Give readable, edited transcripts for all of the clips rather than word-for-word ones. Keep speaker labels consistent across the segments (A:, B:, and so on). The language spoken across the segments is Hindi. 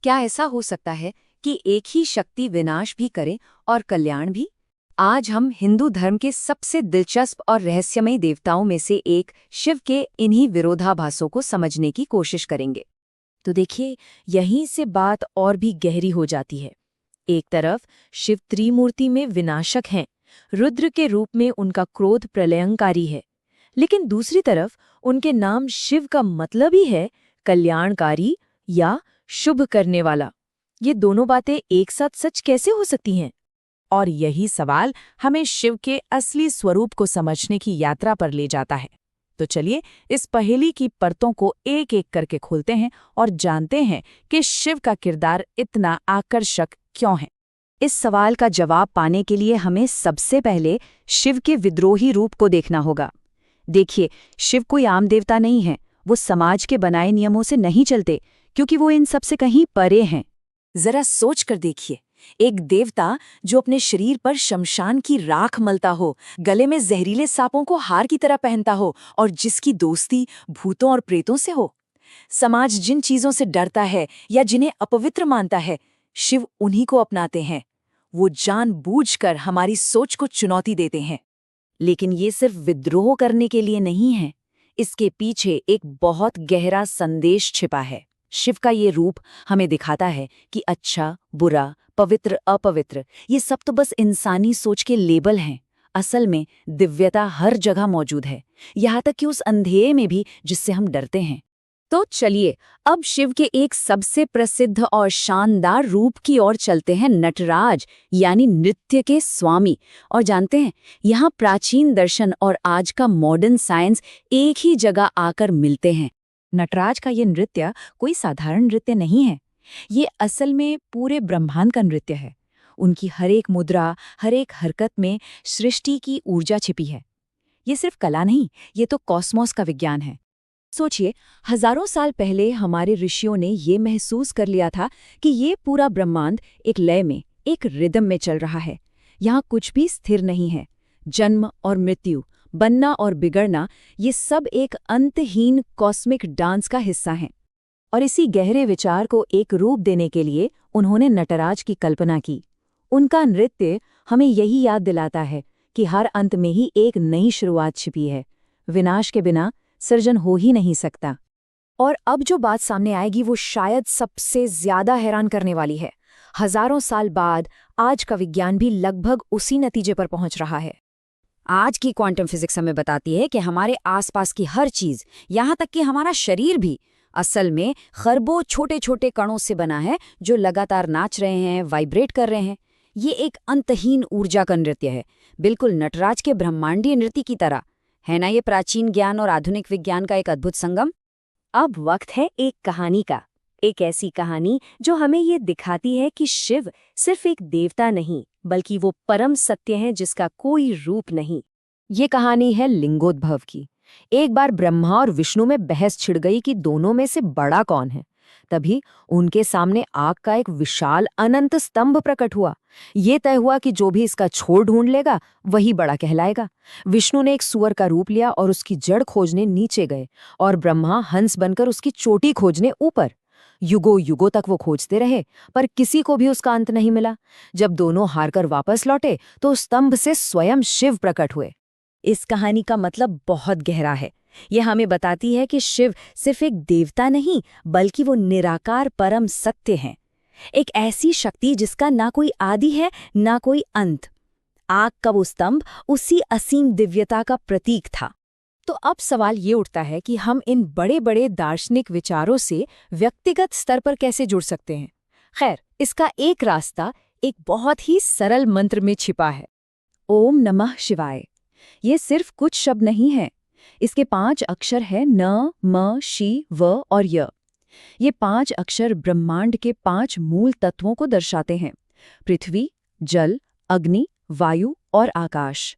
A: क्या ऐसा हो सकता है कि एक ही शक्ति विनाश भी करे और कल्याण भी? आज हम हिंदू धर्म के सबसे दिलचस्प और रहस्यमय देवताओं में से एक शिव के इन्हीं विरोधाभासों को समझने की कोशिश करेंगे।
B: तो देखिए, यहीं से बात और भी गहरी हो जाती है। एक तरफ शिव त्रिमूर्ति में विनाशक हैं, रुद्र के रूप में उनका क्रोध प्रलयंकारी है, लेकिन दूसरी तरफ उनके नाम शिव का मतलब ही है कल्याणकारी या शुभ करने वाला। ये दोनों बातें एक साथ सच कैसे हो सकती हैं?
C: और यही सवाल हमें शिव के असली स्वरूप को समझने की यात्रा पर ले जाता है। तो चलिए इस पहेली की परतों को एक एक करके खोलते हैं और जानते हैं कि शिव का किरदार इतना आकर्षक क्यों है।
A: इस सवाल का जवाब पाने के लिए हमें सबसे पहले शिव के विद्रोही रूप को देखना होगा। देखिए, शिव कोई आम देवता नहीं है, वो समाज के बनाए नियमों से नहीं चलते, क्योंकि वो इन सब से कहीं परे हैं।
B: जरा सोच कर देखिए, एक देवता जो अपने शरीर पर शमशान की राख मलता हो, गले में जहरीले सांपों को हार की तरह पहनता हो और जिसकी दोस्ती भूतों और प्रेतों से हो। समाज जिन चीजों से डरता है या जिन्हें अपवित्र मानता है, शिव उन्हीं को अपनाते हैं। वो जानबूझकर हमारी सोच को चुनौती देते हैं। लेकिन ये सिर्फ विद्रोह करने के लिए नहीं है, इसके पीछे एक बहुत गहरा संदेश छिपा है। शिव का ये रूप हमें दिखाता है कि अच्छा, बुरा, पवित्र, अपवित्र, ये सब तो बस इंसानी सोच के लेबल हैं। असल में दिव्यता हर जगह मौजूद है, यहाँ तक कि उस अंधेरे में भी जिससे हम डरते हैं।
A: तो चलिए अब शिव के एक सबसे प्रसिद्ध और शानदार रूप की ओर चलते हैं, नटराज यानी नृत्य के स्वामी। और जानते हैं, यहाँ प्राचीन दर्शन और आज का मॉडर्न साइंस एक ही जगह आकर मिलते हैं।
C: नटराज का ये नृत्य कोई साधारण नृत्य नहीं है, ये असल में पूरे ब्रह्मांड का नृत्य है। उनकी हर एक मुद्रा, हर एक हरकत में सृष्टि की ऊर्जा छिपी है। ये सिर्फ कला नहीं, ये तो कॉस्मोस का विज्ञान है।
A: सोचिए, हजारों साल पहले हमारे ऋषियों ने ये महसूस कर लिया था कि ये पूरा ब्रह्मांड एक लय में, एक रिदम में चल रहा है। यहाँ कुछ भी स्थिर नहीं है। जन्म और मृत्यु, बनना और बिगड़ना, ये सब एक अंतहीन कॉस्मिक डांस का हिस्सा हैं। और इसी गहरे विचार को एक रूप देने के लिए उन्होंने नटराज की कल्पना की। उनका नृत्य हमें यही याद दिलाता है कि हर अंत में ही एक नई शुरुआत छिपी है। विनाश के बिना सृजन हो ही नहीं सकता। और अब जो बात सामने आएगी वो शायद सबसे ज्यादा हैरान करने वाली है। हजारों साल बाद आज का विज्ञान भी लगभग उसी नतीजे पर पहुंच रहा है। आज की क्वांटम फिजिक्स हमें बताती है कि हमारे आसपास की हर चीज, यहाँ तक कि हमारा शरीर भी, असल में खरबों छोटे छोटे कणों से बना है जो लगातार नाच रहे हैं, वाइब्रेट कर रहे हैं। ये एक अंतहीन ऊर्जा का नृत्य है, बिल्कुल नटराज के ब्रह्मांडीय नृत्य की तरह। है ना ये प्राचीन ज्ञान और आधुनिक विज्ञान का एक अद्भुत संगम? अब वक्त है एक कहानी का, एक ऐसी कहानी जो हमें ये दिखाती है कि शिव सिर्फ एक देवता नहीं, बल्कि वो परम सत्य है जिसका कोई रूप नहीं। ये कहानी है लिंगोद्भव की। एक बार ब्रह्मा और विष्णु में बहस छिड़ गई कि दोनों में से बड़ा कौन है। तभी उनके सामने आग का एक विशाल अनंत स्तंभ प्रकट हुआ। ये तय हुआ कि जो भी इसका छोर ढूंढ लेगा वही बड़ा कहलाएगा। विष्णु ने एक सुअर का रूप लिया और उसकी जड़ खोजने नीचे गए, और ब्रह्मा हंस बनकर उसकी चोटी खोजने ऊपर। युगों युगों तक वो खोजते रहे, पर किसी को भी उसका अंत नहीं मिला। जब दोनों हारकर वापस लौटे तो स्तंभ से स्वयं शिव प्रकट हुए। इस कहानी का मतलब बहुत गहरा है। यह हमें बताती है कि शिव सिर्फ एक देवता नहीं, बल्कि वो निराकार परम सत्य हैं। एक ऐसी शक्ति जिसका ना कोई आदि है ना कोई अंत। आग का वो स्तंभ उसी असीम दिव्यता का प्रतीक था। तो अब सवाल ये उठता है कि हम इन बड़े बड़े दार्शनिक विचारों से व्यक्तिगत स्तर पर कैसे जुड़ सकते हैं। खैर, इसका एक रास्ता एक बहुत ही सरल मंत्र में छिपा है। ओम नमः शिवाय। ये सिर्फ कुछ शब्द नहीं है, इसके 5 अक्षर हैं न, म, शी, व और य। ये 5 अक्षर ब्रह्मांड के 5 मूल तत्वों को दर्शाते हैं: पृथ्वी, जल, अग्नि, वायु और आकाश।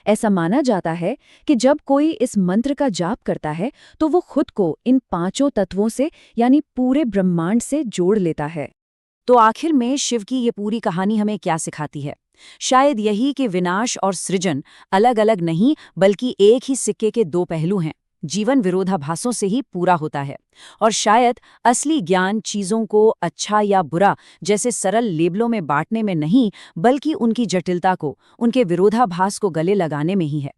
A: ऐसा माना जाता है कि जब कोई इस मंत्र का जाप करता है तो वो खुद को इन 5 तत्वों से यानी पूरे ब्रह्मांड से जोड़ लेता है। तो आखिर में शिव की ये पूरी कहानी हमें क्या सिखाती है? शायद यही कि विनाश और सृजन अलग अलग नहीं, बल्कि एक ही सिक्के के 2 पहलू हैं। जीवन विरोधाभासों से ही पूरा होता है। और शायद असली ज्ञान चीजों को अच्छा या बुरा जैसे सरल लेबलों में बांटने में नहीं, बल्कि उनकी जटिलता को, उनके विरोधाभास को गले लगाने में ही है।